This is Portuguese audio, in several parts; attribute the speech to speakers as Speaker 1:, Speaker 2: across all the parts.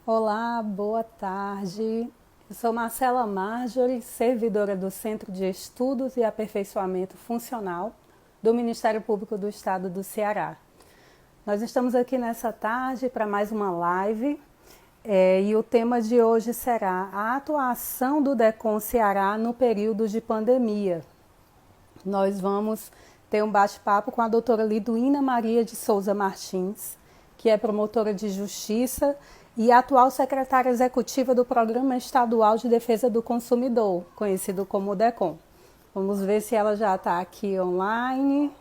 Speaker 1: Olá, boa tarde. Eu sou Marcela Marjorie, servidora do Centro de Estudos e Aperfeiçoamento Funcional do Ministério Público do Estado do Ceará. Nós estamos aqui nessa tarde para mais uma live e o tema de hoje será a atuação do DECOM Ceará no período de pandemia. Nós vamos ter um bate-papo com a doutora Liduína Maria de Souza Martins, que é promotora de justiça e atual secretária executiva do Programa Estadual de Defesa do Consumidor, conhecido como DECOM. Vamos ver se ela já está aqui online.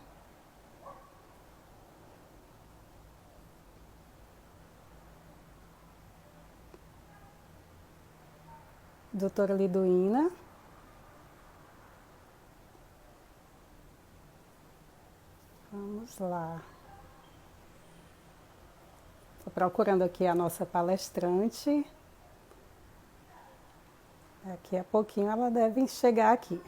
Speaker 1: Doutora Liduína. Vamos lá. Estou procurando aqui a nossa palestrante. Daqui a pouquinho ela deve chegar aqui.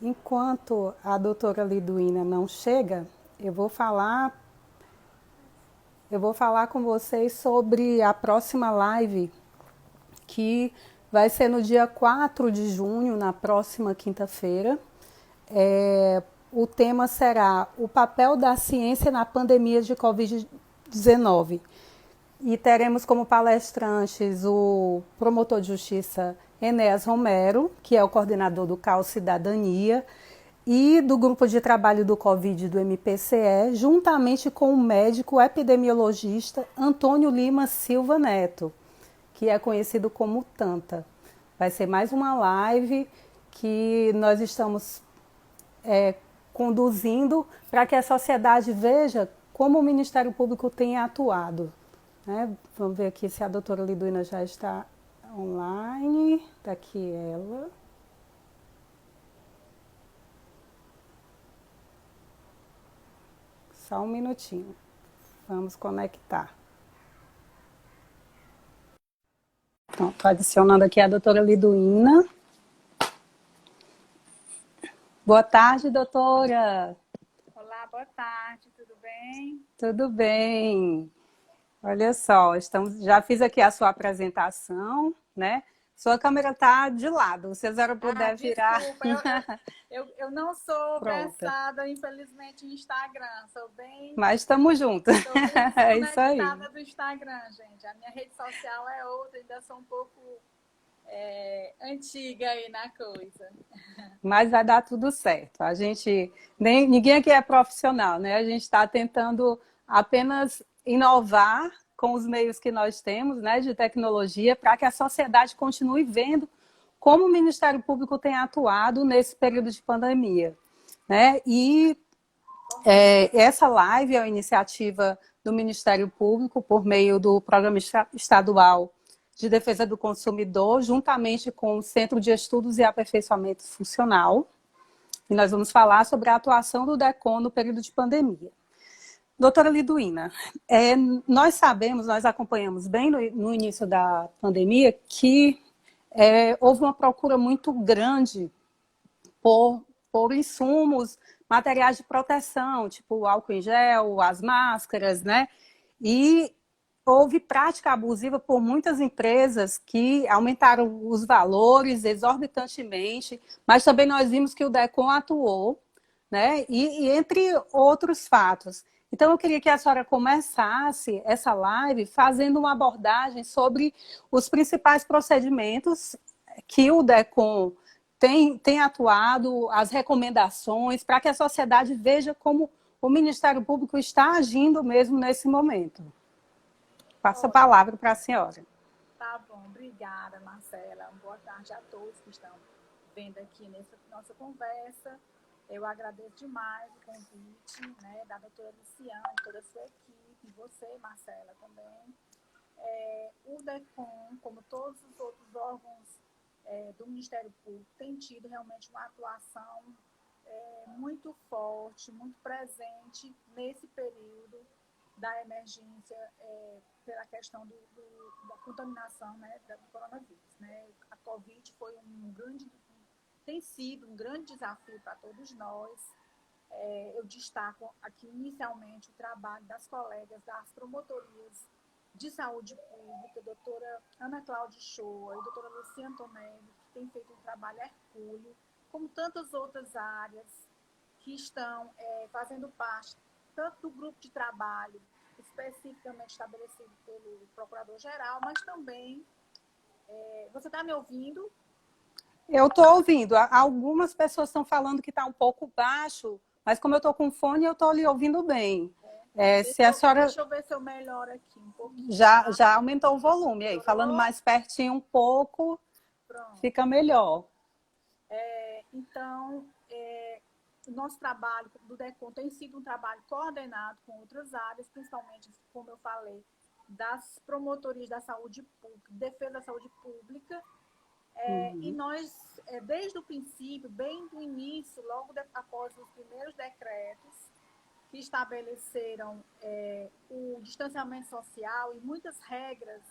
Speaker 1: Enquanto a doutora Liduína não chega, eu vou falar com vocês sobre a próxima live, que vai ser no dia 4 de junho, na próxima quinta-feira. O tema será o papel da ciência na pandemia de Covid-19. E teremos como palestrantes o promotor de justiça Enéas Romero, que é o coordenador do CAU Cidadania, e do grupo de trabalho do Covid do MPCE, juntamente com o médico epidemiologista Antônio Lima Silva Neto, que é conhecido como Tanta. Vai ser mais uma live que nós estamos conduzindo para que a sociedade veja como o Ministério Público tem atuado. Vamos ver aqui se a doutora Liduína já está online. Está aqui ela. Só um minutinho. Vamos conectar. Estou adicionando aqui a doutora Liduína. Boa tarde, doutora.
Speaker 2: Olá, boa tarde, tudo bem?
Speaker 1: Tudo bem. Olha só, já fiz aqui a sua apresentação, né? Sua câmera está de lado, se a senhora puder virar.
Speaker 2: Desculpa, eu não sou
Speaker 1: Pronta.
Speaker 2: versada, infelizmente, em Instagram.
Speaker 1: Mas estamos juntos.
Speaker 2: Sou bem
Speaker 1: É isso aí.
Speaker 2: desconectada do Instagram, gente. A minha rede social é outra, ainda sou um pouco antiga aí na coisa.
Speaker 1: Mas vai dar tudo certo. Ninguém aqui é profissional, né? A gente está tentando apenas inovar com os meios que nós temos, né, de tecnologia, para que a sociedade continue vendo como o Ministério Público tem atuado nesse período de pandemia, né? E essa live é uma iniciativa do Ministério Público por meio do Programa Estadual de Defesa do Consumidor, juntamente com o Centro de Estudos e Aperfeiçoamento Funcional. E nós vamos falar sobre a atuação do DECOM no período de pandemia. Doutora Liduína, nós acompanhamos bem no início da pandemia que houve uma procura muito grande por insumos, materiais de proteção, tipo o álcool em gel, as máscaras, né? E houve prática abusiva por muitas empresas que aumentaram os valores exorbitantemente, mas também nós vimos que o DECOM atuou, né? E entre outros fatos. Então, eu queria que a senhora começasse essa live fazendo uma abordagem sobre os principais procedimentos que o DECOM tem atuado, as recomendações, para que a sociedade veja como o Ministério Público está agindo mesmo nesse momento. Passo a palavra para a senhora.
Speaker 2: Tá bom, obrigada, Marcela. Boa tarde a todos que estão vendo aqui nessa nossa conversa. Eu agradeço demais o convite, né, da doutora Luciana e toda a sua equipe, e você, Marcela, também. O DECOM, como todos os outros órgãos do Ministério Público, tem tido realmente uma atuação muito forte, muito presente nesse período da emergência pela questão da contaminação, né, do coronavírus. Né? A Covid foi um grande tem sido um grande desafio para todos nós. Eu destaco aqui inicialmente o trabalho das colegas das promotorias de saúde pública, a doutora Ana Cláudia Shoa e a doutora Luciana Tonelli, que tem feito um trabalho hercúleo, como tantas outras áreas que estão fazendo parte tanto do grupo de trabalho especificamente estabelecido pelo Procurador-Geral, mas também... você está me ouvindo?
Speaker 1: Eu estou ouvindo. Algumas pessoas estão falando que está um pouco baixo, mas como eu estou com fone, eu estou lhe ouvindo bem. Se a senhora...
Speaker 2: Deixa eu ver se eu melhoro aqui um pouquinho.
Speaker 1: Já aumentou o volume aí. Falando
Speaker 2: Melhorou?
Speaker 1: mais pertinho um pouco,
Speaker 2: Pronto.
Speaker 1: fica melhor.
Speaker 2: Então, o nosso trabalho do DECOM tem sido um trabalho coordenado com outras áreas, principalmente, como eu falei, das promotorias da saúde pública, defesa da saúde pública. E nós, desde o princípio, bem do início, logo após os primeiros decretos, que estabeleceram o distanciamento social e muitas regras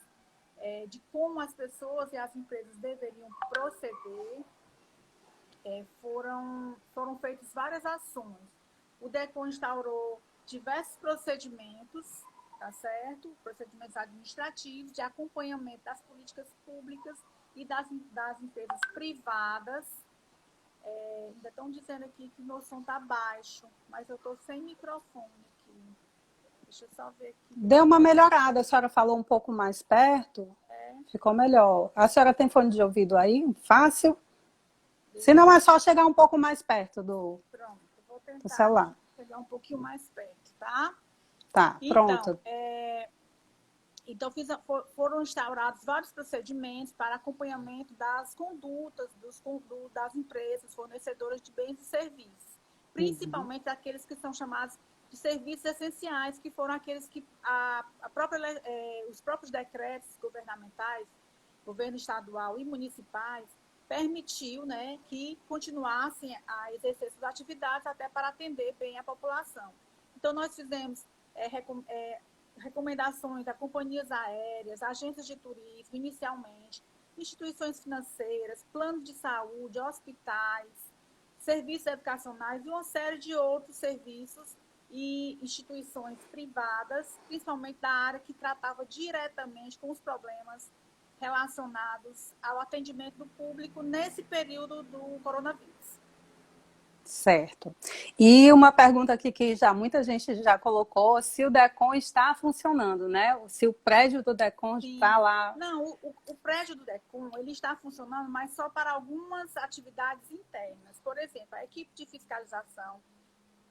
Speaker 2: de como as pessoas e as empresas deveriam proceder, foram feitas várias ações. O DECOM instaurou diversos procedimentos, tá certo? Procedimentos administrativos de acompanhamento das políticas públicas e das empresas privadas. Ainda estão dizendo aqui que meu som está baixo, mas eu estou sem microfone aqui. Deixa eu só ver aqui.
Speaker 1: Deu uma melhorada, a senhora falou um pouco mais perto, ficou melhor. A senhora tem fone de ouvido aí? Fácil? Se não, é só chegar um pouco mais perto do celular.
Speaker 2: Chegar um pouquinho mais perto, tá?
Speaker 1: Tá, pronto.
Speaker 2: Então, foram instaurados vários procedimentos para acompanhamento das condutas das empresas fornecedoras de bens e serviços, principalmente aqueles que são chamados de serviços essenciais, que foram aqueles que os próprios decretos governamentais, governo estadual e municipais, permitiu, né, que continuassem a exercer suas atividades até para atender bem a população. Então, nós fizemos recomendações a companhias aéreas, agências de turismo, inicialmente, instituições financeiras, planos de saúde, hospitais, serviços educacionais e uma série de outros serviços e instituições privadas, principalmente da área que tratava diretamente com os problemas relacionados ao atendimento do público nesse período do coronavírus.
Speaker 1: Certo. E uma pergunta aqui que muita gente já colocou, se o DECOM está funcionando, né? Se o prédio do DECOM está lá...
Speaker 2: Não, o prédio do DECOM, ele está funcionando, mas só para algumas atividades internas. Por exemplo, a equipe de fiscalização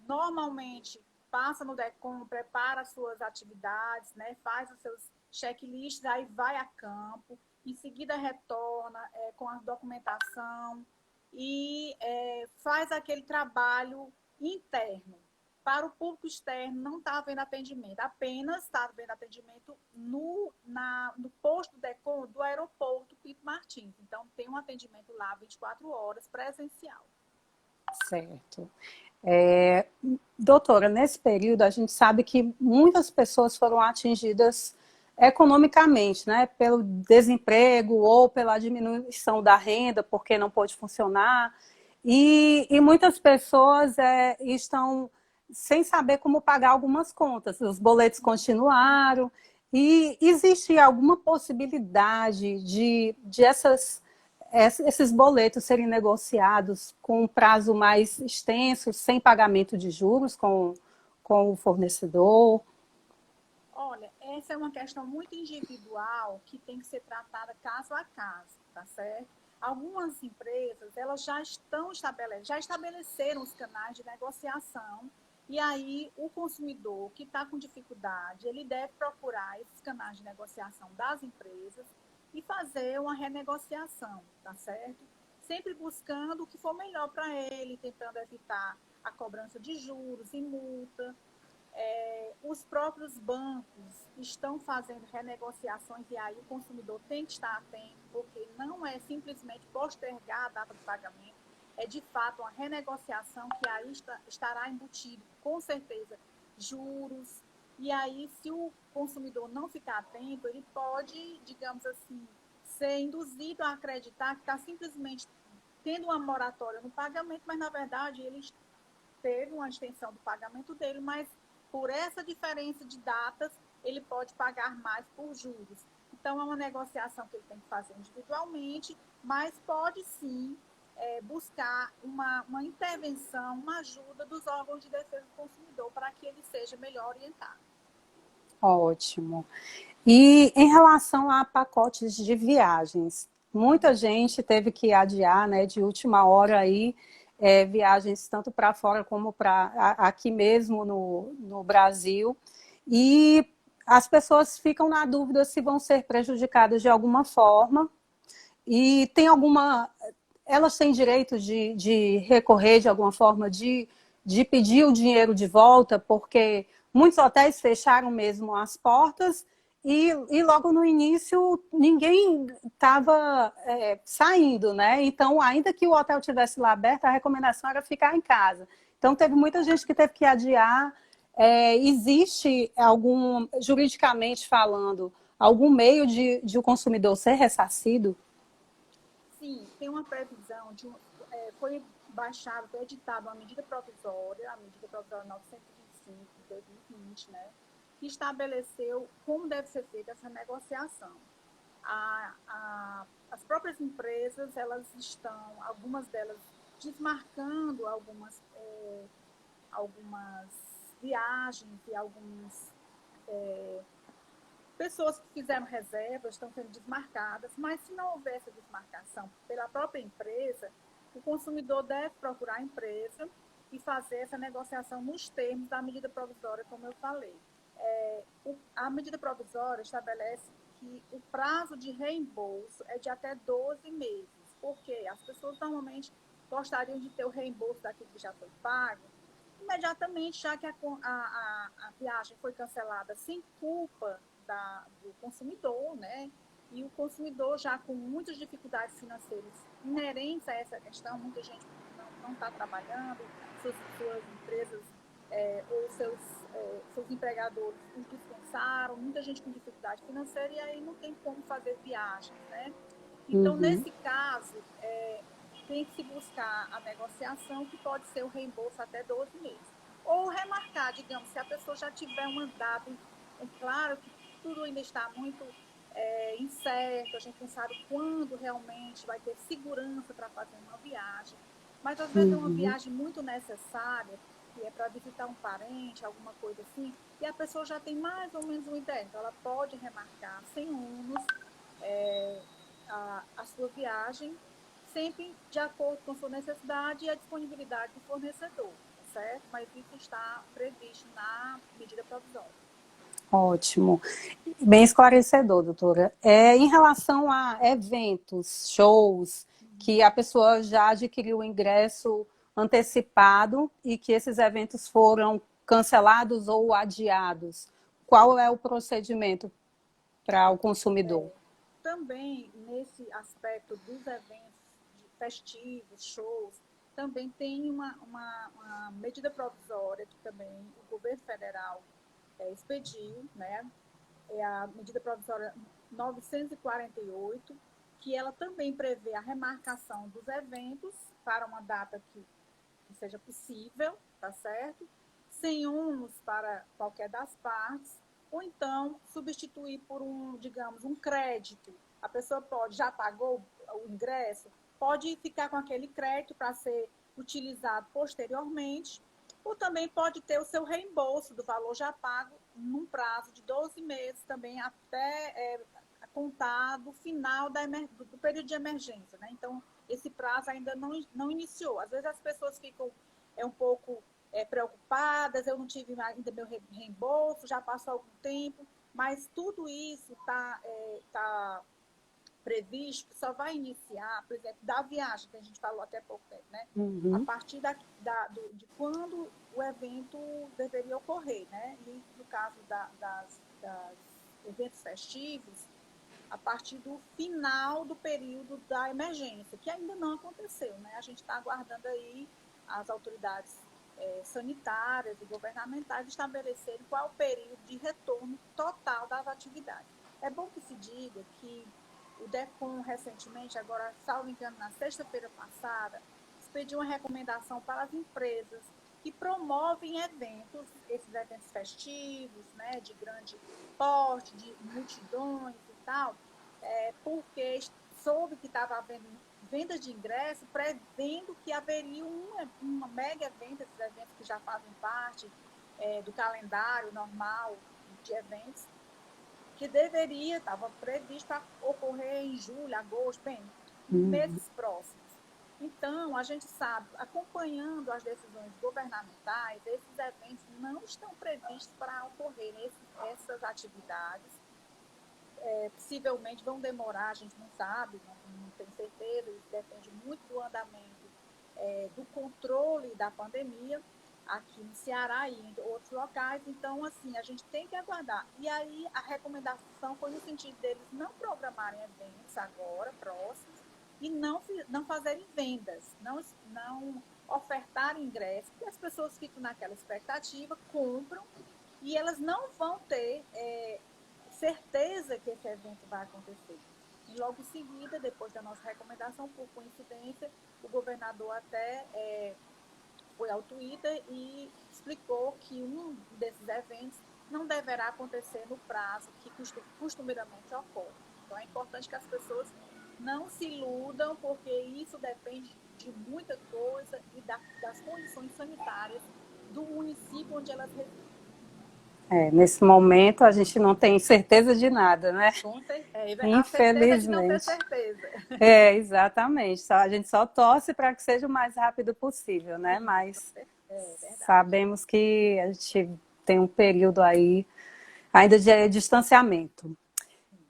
Speaker 2: normalmente passa no DECOM, prepara as suas atividades, né? Faz os seus checklists, aí vai a campo, em seguida retorna com a documentação e faz aquele trabalho interno. Para o público externo, não está havendo atendimento, apenas está havendo atendimento no posto do DECOM do aeroporto Pinto Martins. Então, tem um atendimento lá 24 horas, presencial.
Speaker 1: Certo. Doutora, nesse período, a gente sabe que muitas pessoas foram atingidas economicamente, né, pelo desemprego ou pela diminuição da renda, porque não pôde funcionar, e muitas pessoas estão sem saber como pagar algumas contas, os boletos continuaram, e existe alguma possibilidade de esses boletos serem negociados com um prazo mais extenso, sem pagamento de juros com o fornecedor?
Speaker 2: Olha, essa é uma questão muito individual que tem que ser tratada caso a caso, tá certo? Algumas empresas, elas já estabeleceram os canais de negociação e aí o consumidor que está com dificuldade, ele deve procurar esses canais de negociação das empresas e fazer uma renegociação, tá certo? Sempre buscando o que for melhor para ele, tentando evitar a cobrança de juros e multa. Os próprios bancos estão fazendo renegociações e aí o consumidor tem que estar atento, porque não é simplesmente postergar a data de pagamento, é de fato uma renegociação que aí estará embutido, com certeza, juros. E aí, se o consumidor não ficar atento, ele pode, digamos assim, ser induzido a acreditar que está simplesmente tendo uma moratória no pagamento, mas, na verdade, ele teve uma extensão do pagamento dele, mas por essa diferença de datas, ele pode pagar mais por juros. Então, é uma negociação que ele tem que fazer individualmente, mas pode sim buscar uma intervenção, uma ajuda dos órgãos de defesa do consumidor para que ele seja melhor orientado.
Speaker 1: Ótimo. E em relação a pacotes de viagens, muita gente teve que adiar, né, de última hora aí, viagens tanto para fora como para aqui mesmo no Brasil. E as pessoas ficam na dúvida se vão ser prejudicadas de alguma forma. E tem alguma. Elas têm direito de recorrer de alguma forma, de pedir o dinheiro de volta, porque muitos hotéis fecharam mesmo as portas e logo no início ninguém estava saindo, né? Então, ainda que o hotel tivesse lá aberto, a recomendação era ficar em casa. Então, teve muita gente que teve que adiar. Existe algum, juridicamente falando, algum meio de o consumidor ser ressarcido?
Speaker 2: Sim, tem uma previsão foi baixado, foi editada uma medida provisória, a medida provisória 925 de 2020, né, que estabeleceu como deve ser feita essa negociação. As próprias empresas, elas estão, algumas delas, desmarcando algumas viagens e algumas pessoas que fizeram reservas estão sendo desmarcadas, mas se não houver essa desmarcação pela própria empresa, o consumidor deve procurar a empresa e fazer essa negociação nos termos da medida provisória, como eu falei. A medida provisória estabelece que o prazo de reembolso é de até 12 meses, porque as pessoas normalmente gostariam de ter o reembolso daquilo que já foi pago imediatamente, já que a viagem foi cancelada sem culpa do consumidor, né? E o consumidor já com muitas dificuldades financeiras inerentes a essa questão, muita gente não está trabalhando, suas empresas ou seus empregadores os dispensaram, muita gente com dificuldade financeira e aí não tem como fazer viagens, né? Então, nesse caso, tem que se buscar a negociação, que pode ser o reembolso até 12 meses. Ou remarcar, digamos, se a pessoa já tiver uma data, é claro que tudo ainda está muito incerto, a gente não sabe quando realmente vai ter segurança para fazer uma viagem, mas às vezes é uma viagem muito necessária, que é para visitar um parente, alguma coisa assim, e a pessoa já tem mais ou menos uma ideia, então ela pode remarcar sem ônus a sua viagem, sempre de acordo com sua necessidade e a disponibilidade do fornecedor, certo? Mas isso está previsto na medida provisória.
Speaker 1: Ótimo. Bem esclarecedor, doutora. Em relação a eventos, shows, que a pessoa já adquiriu o ingresso antecipado e que esses eventos foram cancelados ou adiados, qual é o procedimento para o consumidor?
Speaker 2: Também, nesse aspecto dos eventos festivos, shows, também tem uma medida provisória que também o governo federal expediu, né? É a medida provisória 948, que ela também prevê a remarcação dos eventos para uma data que seja possível, tá certo? Sem ônus para qualquer das partes, ou então substituir por digamos, um crédito. A pessoa já pagou o ingresso, pode ficar com aquele crédito para ser utilizado posteriormente, ou também pode ter o seu reembolso do valor já pago num prazo de 12 meses também até contar do final do período de emergência, né? Então, esse prazo ainda não iniciou. Às vezes as pessoas ficam um pouco preocupadas, eu não tive ainda meu reembolso, já passou algum tempo, mas tudo isso tá previsto, que só vai iniciar, por exemplo, da viagem, que a gente falou até pouco tempo, né? A partir de quando o evento deveria ocorrer, né? E no caso das eventos festivos, a partir do final do período da emergência, que ainda não aconteceu, né? A gente está aguardando aí as autoridades sanitárias e governamentais estabelecerem qual é o período de retorno total das atividades. É bom que se diga que O DECOM, recentemente, agora, salvo engano, na sexta-feira passada, expediu uma recomendação para as empresas que promovem eventos, esses eventos festivos, né, de grande porte, de multidões e tal, porque soube que estava havendo vendas de ingresso, prevendo que haveria uma mega evento, esses eventos que já fazem parte do calendário normal de eventos, que estava previsto para ocorrer em julho, agosto, bem, meses próximos. Então, a gente sabe, acompanhando as decisões governamentais, esses eventos não estão previstos para ocorrer essas atividades. Possivelmente vão demorar, a gente não sabe, não tem certeza, isso depende muito do andamento do controle da pandemia aqui no Ceará e em outros locais. Então, assim, a gente tem que aguardar. E aí, a recomendação foi no sentido deles não programarem eventos agora, próximos, e não fazerem vendas, não ofertarem ingressos, porque as pessoas ficam naquela expectativa, compram, e elas não vão ter certeza que esse evento vai acontecer. E logo em seguida, depois da nossa recomendação, por coincidência, o governador até foi ao Twitter e explicou que um desses eventos não deverá acontecer no prazo que costumeiramente ocorre. Então é importante que as pessoas não se iludam, porque isso depende de muita coisa e das condições sanitárias do município onde elas residem.
Speaker 1: Nesse momento a gente não tem certeza de nada, né?
Speaker 2: Infelizmente. A certeza de não ter certeza.
Speaker 1: Exatamente. A gente só torce para que seja o mais rápido possível, né? Mas sabemos que a gente tem um período aí ainda de distanciamento.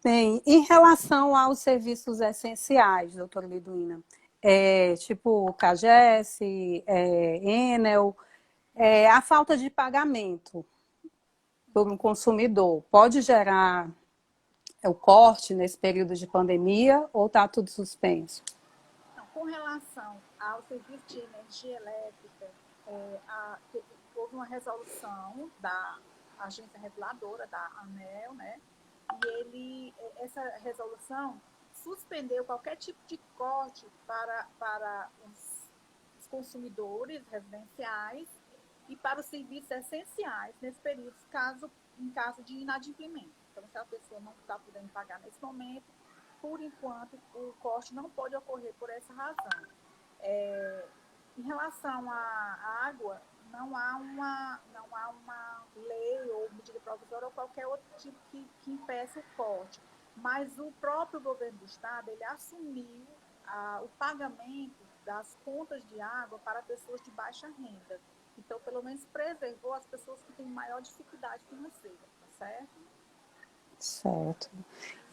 Speaker 1: Bem, em relação aos serviços essenciais, doutora Liduína, tipo CAGES, Enel, a falta de pagamento por um consumidor pode gerar o corte nesse período de pandemia ou está tudo suspenso?
Speaker 2: Não, com relação ao serviço de energia elétrica, houve uma resolução da agência reguladora, da ANEEL, né? E essa resolução suspendeu qualquer tipo de corte para os consumidores residenciais e para os serviços essenciais nesse período, em caso de inadimplemento. Então, se a pessoa não está podendo pagar nesse momento, por enquanto, o corte não pode ocorrer por essa razão. Em relação à água, não há uma lei ou medida provisória ou qualquer outro tipo que impeça o corte. Mas o próprio governo do estado, ele assumiu o pagamento das contas de água para pessoas de baixa renda. Então, pelo menos preservou as pessoas que têm maior dificuldade financeira, tá certo?
Speaker 1: Certo.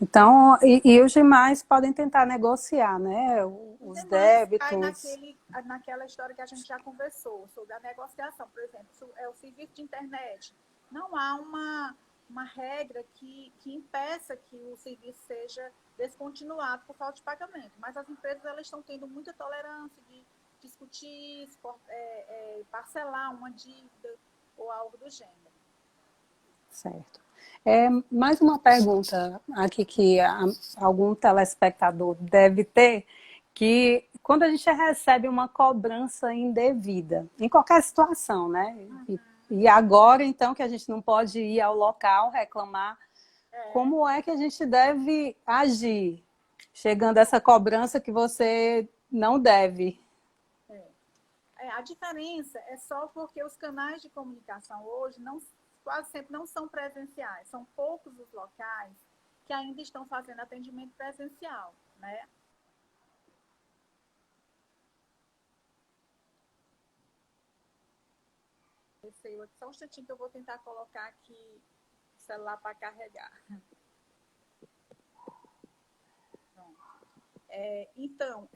Speaker 1: Então, e os demais podem tentar negociar, né? Os débitos.
Speaker 2: Aí naquela história que a gente já conversou, sobre a negociação, por exemplo, o serviço de internet. Não há uma regra que impeça que o serviço seja descontinuado por falta de pagamento, mas as empresas elas estão tendo muita tolerância de discutir, parcelar uma dívida ou algo do gênero.
Speaker 1: Certo. Mais uma pergunta aqui que algum telespectador deve ter, que quando a gente recebe uma cobrança indevida, em qualquer situação, né? E agora, então, que a gente não pode ir ao local reclamar, como é que a gente deve agir, chegando a essa cobrança que você não deve?
Speaker 2: A diferença é só porque os canais de comunicação hoje quase sempre não são presenciais. São poucos os locais que ainda estão fazendo atendimento presencial, né? Só um instantinho que eu vou tentar colocar aqui o celular para carregar. Então,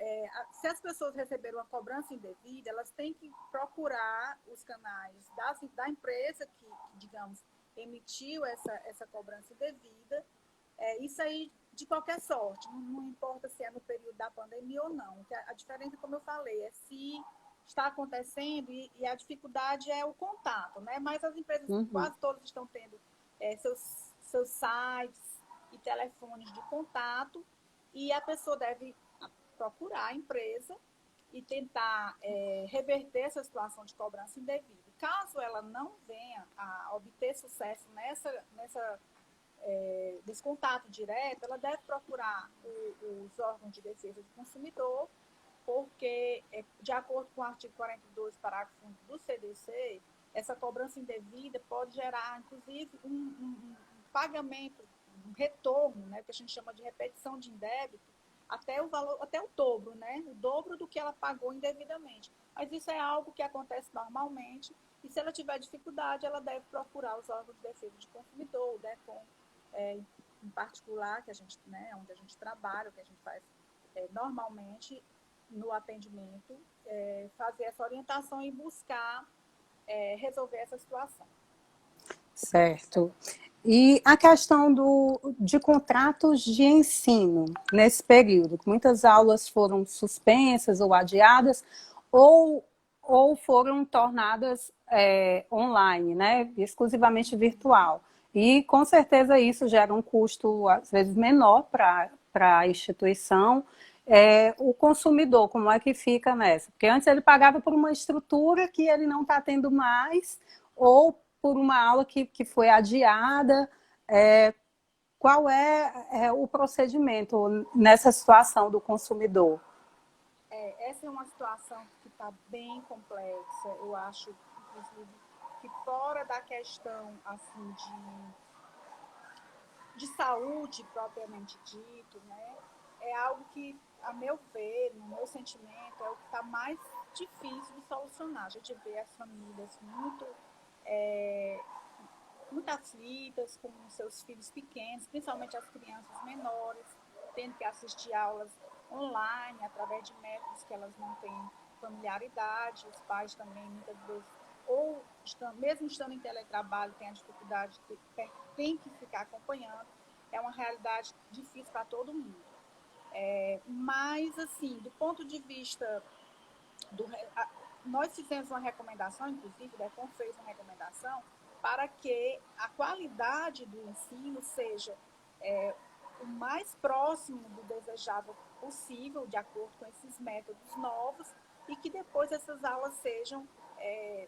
Speaker 2: se as pessoas receberam uma cobrança indevida, elas têm que procurar os canais da empresa que, digamos, emitiu essa cobrança indevida. Isso aí, de qualquer sorte, não importa se é no período da pandemia ou não. A diferença, como eu falei, é se está acontecendo e a dificuldade é o contato, né? Mas as empresas quase todas estão tendo seus sites e telefones de contato. e a pessoa deve procurar a empresa e tentar reverter essa situação de cobrança indevida. Caso ela não venha a obter sucesso desse contato direto, ela deve procurar os órgãos de defesa do consumidor, porque, de acordo com o artigo 42, parágrafo 1 do CDC, essa cobrança indevida pode gerar, inclusive, um pagamento, um retorno, né, que a gente chama de repetição de indébito, até o valor, até o dobro, né? O dobro do que ela pagou indevidamente. Mas isso é algo que acontece normalmente, e se ela tiver dificuldade, ela deve procurar os órgãos de defesa do consumidor, o DECOM, em particular, que a gente, né, onde a gente trabalha, o que a gente faz normalmente no atendimento, fazer essa orientação e buscar resolver essa situação.
Speaker 1: Certo. E a questão de contratos de ensino nesse período, muitas aulas foram suspensas ou adiadas, ou foram tornadas online, né, exclusivamente virtual. E com certeza isso gera um custo, às vezes, menor para a instituição. O consumidor, como é que fica nessa? Porque antes ele pagava por uma estrutura que ele não está tendo mais, ou por uma aula que foi adiada. Qual é o procedimento nessa situação do consumidor?
Speaker 2: Essa é uma situação que está bem complexa. Eu acho, inclusive, que fora da questão assim, de saúde propriamente dito, né, é algo que, a meu ver, no meu sentimento, é o que está mais difícil de solucionar. A gente vê as famílias muito aflitas, com seus filhos pequenos, principalmente as crianças menores, tendo que assistir aulas online, através de métodos que elas não têm familiaridade. Os pais também, muitas vezes, ou mesmo estando em teletrabalho, têm a dificuldade, tem que ficar acompanhando. É uma realidade difícil para todo mundo. Mas, assim, do ponto de vista nós fizemos uma recomendação, inclusive, o DECOM fez uma recomendação para que a qualidade do ensino seja o mais próximo do desejável possível, de acordo com esses métodos novos, e que depois essas aulas sejam,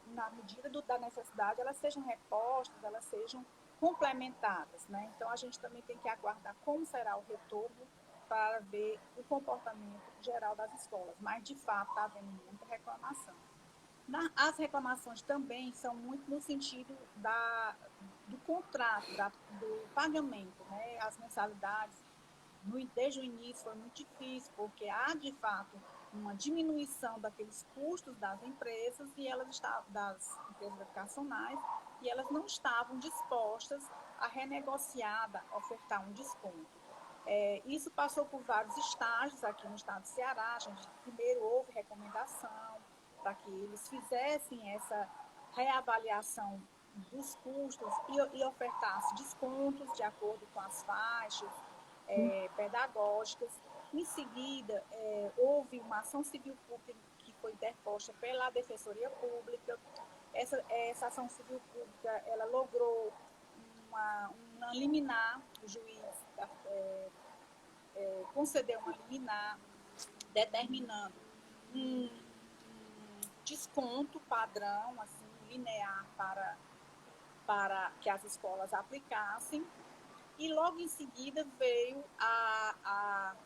Speaker 2: na medida da necessidade, elas sejam repostas, elas sejam complementadas, né? Então, a gente também tem que aguardar como será o retorno para ver o comportamento geral das escolas, mas de fato está havendo muita reclamação. As reclamações também são muito no sentido do contrato, do pagamento, né? As mensalidades, desde o início foi muito difícil, porque há de fato uma diminuição daqueles custos das empresas das empresas educacionais, e elas não estavam dispostas a renegociar, a ofertar um desconto. Isso passou por vários estágios aqui no estado do Ceará. Primeiro houve recomendação para que eles fizessem essa reavaliação dos custos e ofertassem descontos de acordo com as faixas pedagógicas. Em seguida, houve uma ação civil pública que foi interposta pela Defensoria Pública. Essa ação civil pública, ela logrou uma liminar. O juiz concedeu uma liminar determinando um desconto padrão, assim, linear para que as escolas aplicassem. E logo em seguida veio a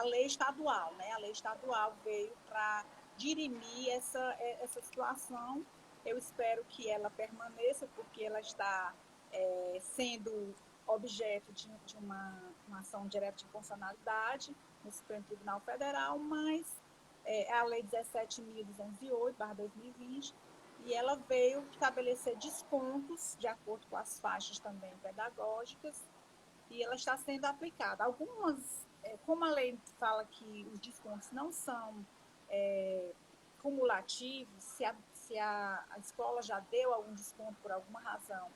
Speaker 2: lei estadual, né? A lei estadual veio para dirimir essa situação. Eu espero que ela permaneça, porque ela está sendo objeto de uma ação direta de constitucionalidade no Supremo Tribunal Federal, mas é a Lei 17.208/2020, e ela veio estabelecer descontos de acordo com as faixas também pedagógicas, e ela está sendo aplicada. Algumas, como a lei fala que os descontos não são cumulativos, se a escola já deu algum desconto por alguma razão,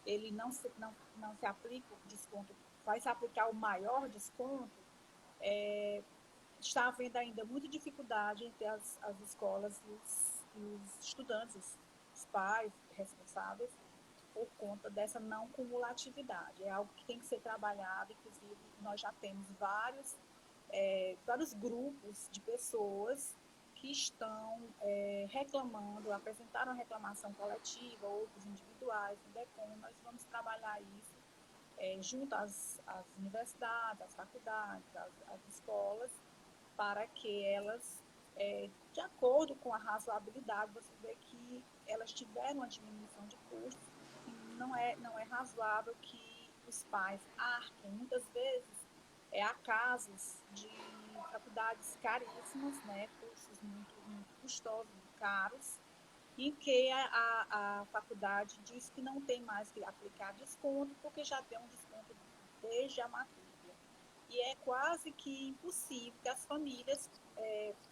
Speaker 2: ele não se aplica o desconto, vai se aplicar o maior desconto, está havendo ainda muita dificuldade entre as escolas e os estudantes, os pais responsáveis, por conta dessa não cumulatividade. É algo que tem que ser trabalhado. Inclusive, nós já temos vários vários grupos de pessoas que estão reclamando, apresentaram reclamação coletiva, outros individuais, no DECOM. Nós vamos trabalhar isso junto às universidades, às faculdades, às escolas, para que elas, de acordo com a razoabilidade, você vê que elas tiveram uma diminuição de custos, e não é razoável que os pais arquem. Muitas vezes, há casos de faculdades caríssimas, né, cursos muito, muito custosos, muito caros, em que a faculdade diz que não tem mais que aplicar desconto, porque já tem um desconto desde a matrícula. E é quase que impossível que as famílias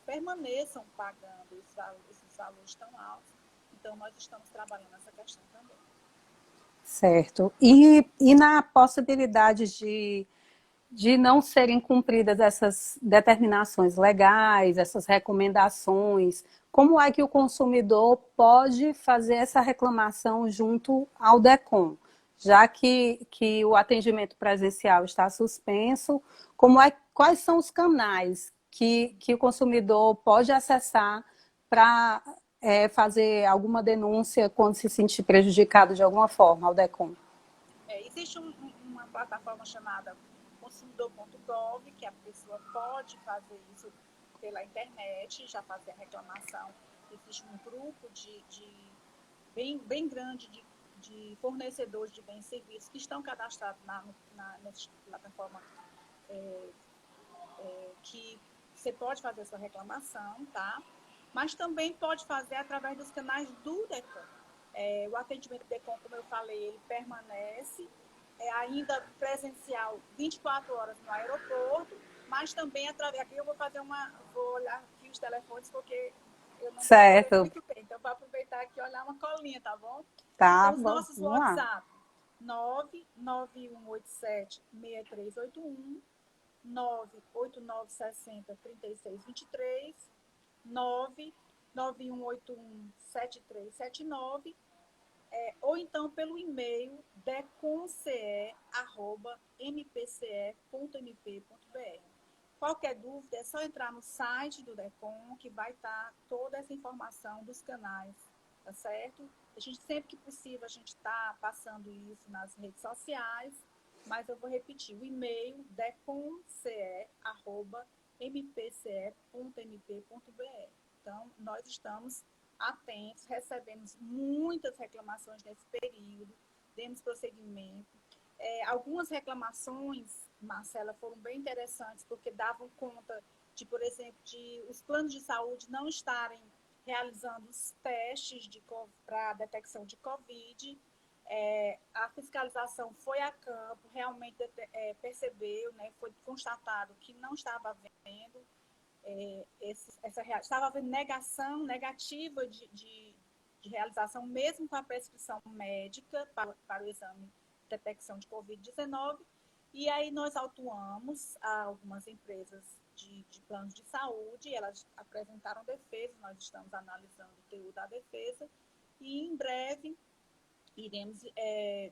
Speaker 2: permaneçam pagando esses valores tão altos. Então, nós estamos trabalhando essa questão também.
Speaker 1: Certo. E na possibilidade de não serem cumpridas essas determinações legais, essas recomendações, como é que o consumidor pode fazer essa reclamação junto ao DECOM? Já que o atendimento presencial está suspenso, quais são os canais que o consumidor pode acessar para fazer alguma denúncia quando se sentir prejudicado de alguma forma ao DECOM?
Speaker 2: Existe uma plataforma chamada consumidor.gov, que a pessoa pode fazer isso pela internet, já fazer a reclamação. Existe um grupo bem grande de fornecedores de bens e serviços que estão cadastrados nessa plataforma, que você pode fazer sua reclamação, tá? Mas também pode fazer através dos canais do DECOM. O atendimento do DECOM, como eu falei, ele permanece ainda presencial 24 horas no aeroporto, mas também através... Aqui eu vou olhar aqui os telefones, porque eu não estou muito bem. Então, vou aproveitar aqui e olhar uma colinha, tá bom?
Speaker 1: Tá
Speaker 2: então, os
Speaker 1: bom,
Speaker 2: nossos
Speaker 1: vamos lá.
Speaker 2: WhatsApp, 99187-6381, 98960-3623, 99181-7379, ou então pelo e-mail deconce@mpce.mp.br. Qualquer dúvida é só entrar no site do DECOM, que vai estar toda essa informação dos canais, tá certo? A gente, sempre que possível, a gente está passando isso nas redes sociais, mas eu vou repetir, o e-mail deconce@mpce.mp.br. Então, nós estamos atentos, recebemos muitas reclamações nesse período, demos prosseguimento. Algumas reclamações, Marcela, foram bem interessantes, porque davam conta de, por exemplo, de os planos de saúde não estarem realizando os testes para detecção de Covid. A fiscalização foi a campo, realmente percebeu, né, foi constatado que não estava havendo estava havendo negativa de realização, mesmo com a prescrição médica para o exame de detecção de Covid-19. E aí nós autuamos algumas empresas de planos de saúde, elas apresentaram defesa, nós estamos analisando o teor da defesa, e em breve iremos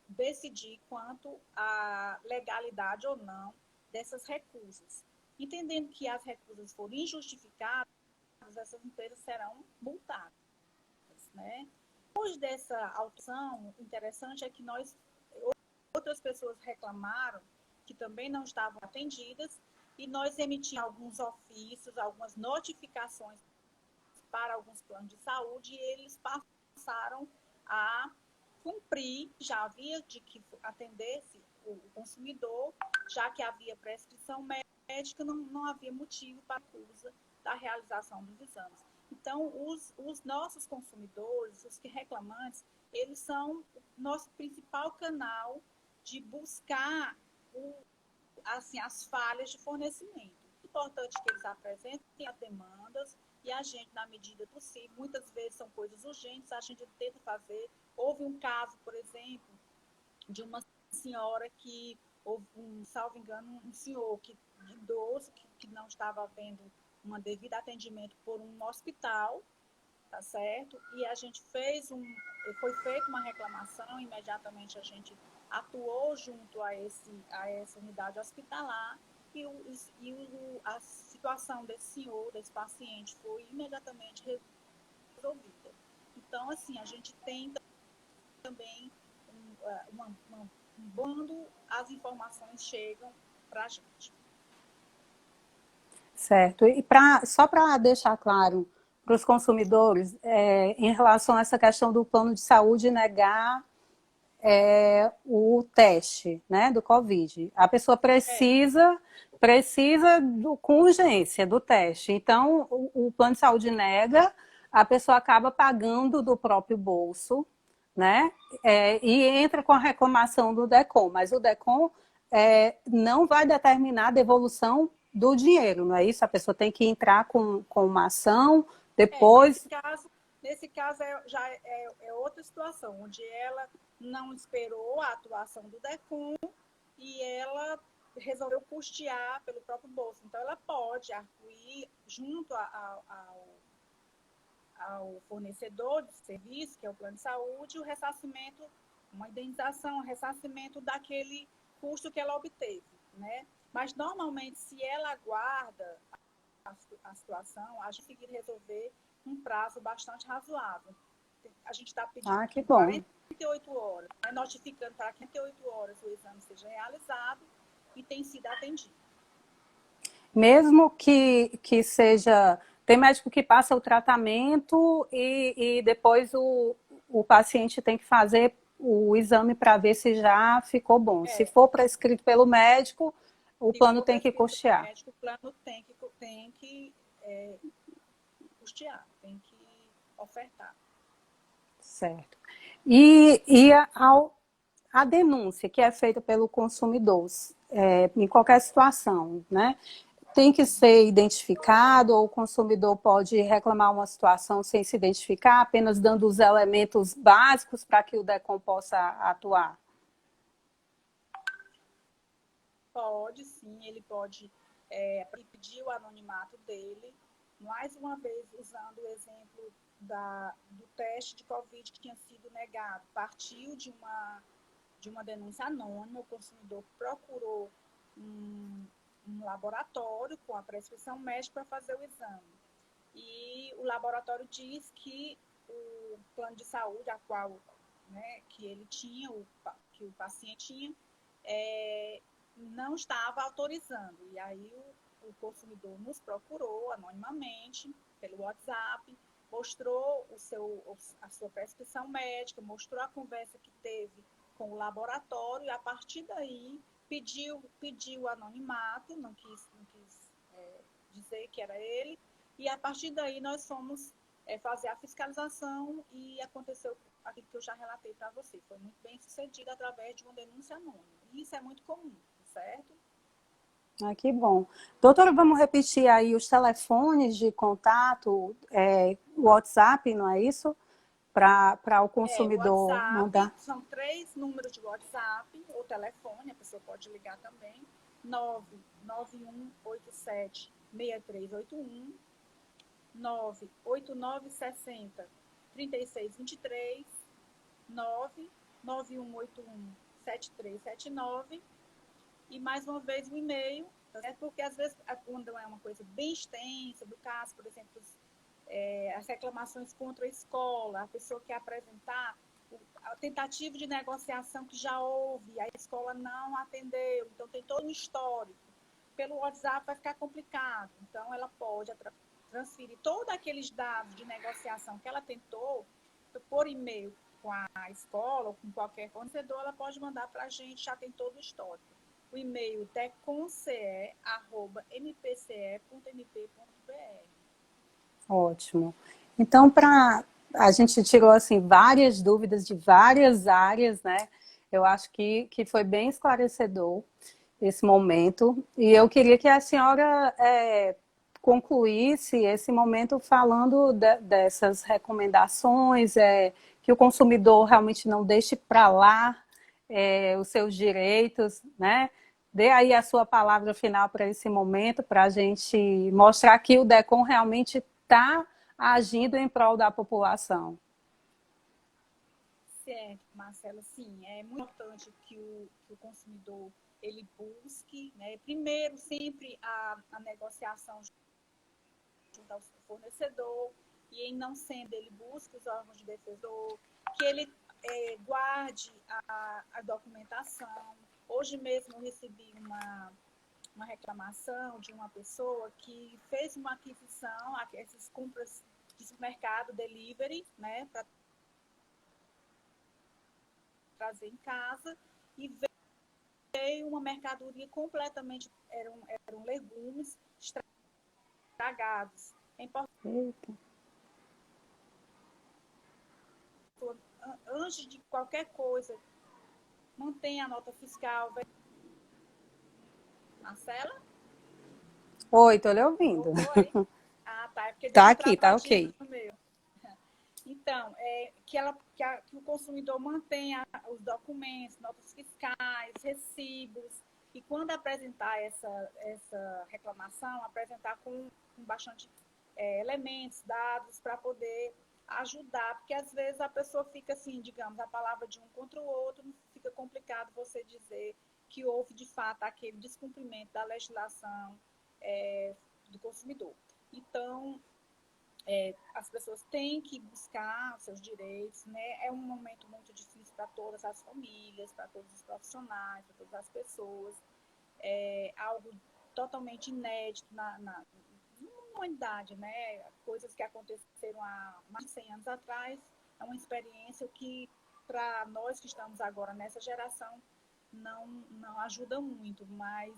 Speaker 2: decidir quanto à legalidade ou não dessas recusas. Entendendo que as recusas foram injustificadas, essas empresas serão multadas, né? Depois dessa autuação, interessante é que outras pessoas reclamaram que também não estavam atendidas, e nós emitimos alguns ofícios, algumas notificações para alguns planos de saúde, e eles passaram a cumprir, já havia de que atendesse o consumidor, já que havia prescrição médica, não havia motivo para a recusa da realização dos exames. Então, os nossos consumidores, os que reclamantes, eles são o nosso principal canal de buscar as falhas de fornecimento. É importante que eles apresentem as demandas, e a gente, na medida possível, muitas vezes são coisas urgentes, a gente tenta fazer. Houve um caso, por exemplo, de uma senhora que, salvo engano, um senhor idoso que não estava havendo um devido atendimento por um hospital, tá certo? E a gente foi feita uma reclamação, imediatamente a gente atuou junto a essa unidade hospitalar, a situação desse senhor, desse paciente, foi imediatamente resolvida. Então, assim, a gente tem também quando as informações chegam para a gente.
Speaker 1: Certo. E só para deixar claro para os consumidores, em relação a essa questão do plano de saúde negar o teste, né, do Covid. A pessoa precisa com urgência do teste. Então, o plano de saúde nega, a pessoa acaba pagando do próprio bolso, né, e entra com a reclamação do DECOM. Mas o DECOM não vai determinar a devolução do dinheiro, não é isso? A pessoa tem que entrar com uma ação, depois...
Speaker 2: Nesse caso já é outra situação, onde ela não esperou a atuação do DECOM e ela resolveu custear pelo próprio bolso. Então, ela pode arguir junto ao fornecedor de serviço, que é o plano de saúde, o ressarcimento, uma indenização, um ressarcimento daquele custo que ela obteve, né? Mas, normalmente, se ela aguarda a situação, a gente conseguir resolver um prazo bastante razoável. A gente está pedindo
Speaker 1: que bom.
Speaker 2: 48 horas, né, notificando para 48 horas o exame seja realizado e tem sido atendido.
Speaker 1: Mesmo que seja... Tem médico que passa o tratamento e depois o paciente tem que fazer o exame para ver se já ficou bom. Se for prescrito pelo médico, o plano tem que custear.
Speaker 2: O plano tem que custear, tem que ofertar.
Speaker 1: Certo. E a denúncia que é feita pelo consumidor, em qualquer situação, né? Tem que ser identificado ou o consumidor pode reclamar uma situação sem se identificar, apenas dando os elementos básicos para que o DECOM possa atuar?
Speaker 2: Pode, sim, ele pode pedir o anonimato dele, mais uma vez usando o exemplo do teste de Covid que tinha sido negado. Partiu de uma denúncia anônima, o consumidor procurou um laboratório com a prescrição médica para fazer o exame. E o laboratório diz que o plano de saúde a qual, né, que ele tinha, que o paciente tinha, não estava autorizando. E aí o consumidor nos procurou anonimamente pelo WhatsApp, mostrou a sua prescrição médica, mostrou a conversa que teve com o laboratório e a partir daí pediu o anonimato, não quis dizer que era ele, e a partir daí nós fomos fazer a fiscalização e aconteceu aquilo que eu já relatei para você. Foi muito bem sucedido através de uma denúncia anônima. E isso é muito comum, certo?
Speaker 1: Que bom. Doutora, vamos repetir aí os telefones de contato, o WhatsApp, não é isso? Para o consumidor
Speaker 2: WhatsApp,
Speaker 1: mandar.
Speaker 2: São 3 números de WhatsApp ou telefone, a pessoa pode ligar também. 99187 6381, 98960 3623, 99181 7379 e mais uma vez o e-mail, porque às vezes quando é uma coisa bem extensa, do caso, por exemplo, as reclamações contra a escola, a pessoa quer apresentar a tentativa de negociação que já houve, a escola não atendeu, então tem todo um histórico. Pelo WhatsApp vai ficar complicado, então ela pode transferir todos aqueles dados de negociação que ela tentou por e-mail com a escola ou com qualquer fornecedor, ela pode mandar para a gente, já tem todo o histórico. O e-mail é conce@mpce.mp.br.
Speaker 1: Ótimo. Então, a gente tirou assim várias dúvidas de várias áreas, né? Eu acho que foi bem esclarecedor esse momento. E eu queria que a senhora concluísse esse momento falando dessas recomendações, que o consumidor realmente não deixe para lá os seus direitos, né? Dê aí a sua palavra final para esse momento, para a gente mostrar que o DECOM realmente está agindo em prol da população.
Speaker 2: Certo, Marcelo, sim, é muito importante que o consumidor ele busque, né, primeiro sempre a negociação junto ao fornecedor, e em não sendo, ele busque os órgãos de defensor, que ele guarde a documentação. Hoje mesmo eu recebi uma reclamação de uma pessoa que fez uma aquisição, essas compras de supermercado, delivery, né, para trazer em casa, e veio uma mercadoria completamente, eram legumes estragados. É importante, antes de qualquer coisa, mantenha a nota fiscal. Marcela?
Speaker 1: Oi, tô lhe ouvindo.
Speaker 2: Oi? Ah, tá. É porque
Speaker 1: Tá aqui, tá ok.
Speaker 2: no meu. Então, que o consumidor mantenha os documentos, notas fiscais, recibos, e quando apresentar essa reclamação, apresentar com bastante elementos, dados, para poder ajudar, porque às vezes a pessoa fica assim, digamos, a palavra de um contra o outro, fica complicado você dizer que houve de fato aquele descumprimento da legislação do consumidor. Então, as pessoas têm que buscar os seus direitos, né? É um momento muito difícil para todas as famílias, para todos os profissionais, para todas as pessoas. É algo totalmente inédito na humanidade, né? Coisas que aconteceram há mais de 100 anos atrás. É uma experiência que, para nós que estamos agora nessa geração, não ajuda muito, mas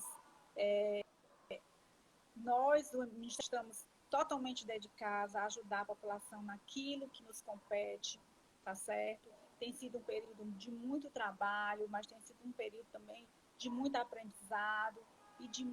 Speaker 2: nós do Ministério estamos totalmente dedicados a ajudar a população naquilo que nos compete, tá certo? Tem sido um período de muito trabalho, mas tem sido um período também de muito aprendizado e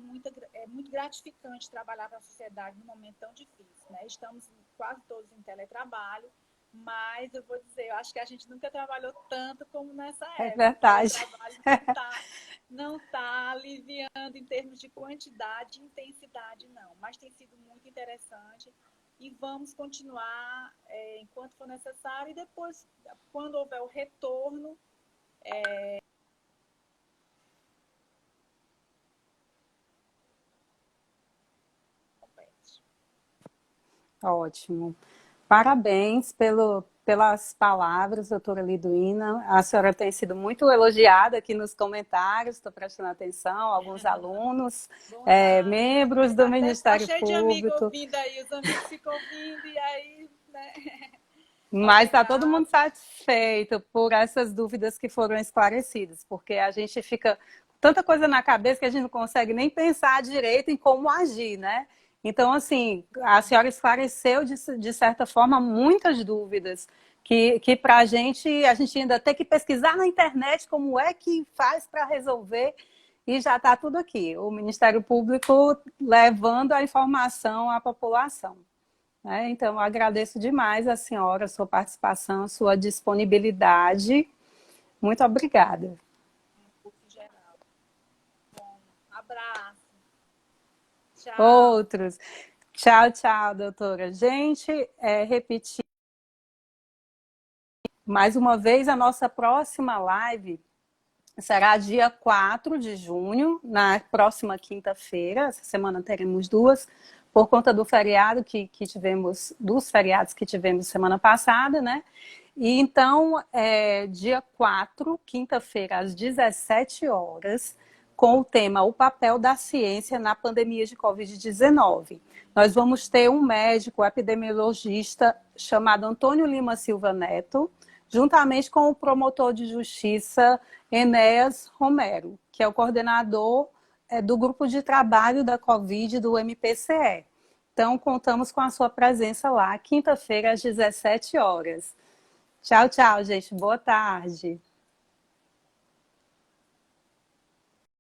Speaker 2: muito gratificante trabalhar para a sociedade num momento tão difícil, né? Estamos quase todos em teletrabalho, mas eu vou dizer, eu acho que a gente nunca trabalhou tanto como nessa época.
Speaker 1: É verdade.
Speaker 2: O trabalho não tá aliviando em termos de quantidade e intensidade, não. Mas tem sido muito interessante e vamos continuar enquanto for necessário, e depois, quando houver o retorno, compete.
Speaker 1: Ótimo. Parabéns pelas palavras, doutora Liduína. A senhora tem sido muito elogiada aqui nos comentários, estou prestando atenção, alguns alunos, membros do Ministério
Speaker 2: Tá cheio
Speaker 1: Público.
Speaker 2: de amigos ouvindo aí, os amigos ficam ouvindo e aí, né?
Speaker 1: Mas está todo mundo satisfeito por essas dúvidas que foram esclarecidas, porque a gente fica com tanta coisa na cabeça que a gente não consegue nem pensar direito em como agir, né? Então, assim, a senhora esclareceu, de certa forma, muitas dúvidas que para a gente ainda tem que pesquisar na internet como é que faz para resolver, e já está tudo aqui. O Ministério Público levando a informação à população. Então, eu agradeço demais a senhora, a sua participação, a sua disponibilidade. Muito obrigada.
Speaker 2: Geral. Bom, abraço. Tchau.
Speaker 1: Outros. Tchau, tchau, doutora. Gente, repetir mais uma vez, a nossa próxima live será dia 4 de junho, na próxima quinta-feira. Essa semana teremos duas, por conta do feriado que tivemos, dos feriados que tivemos semana passada, né? E então, dia 4, quinta-feira, às 17 horas, com o tema O Papel da Ciência na Pandemia de Covid-19. Nós vamos ter um médico epidemiologista chamado Antônio Lima Silva Neto, juntamente com o promotor de justiça Enéas Romero, que é o coordenador do grupo de trabalho da Covid do MPCE. Então, contamos com a sua presença lá, quinta-feira, às 17 horas. Tchau, tchau, gente. Boa tarde.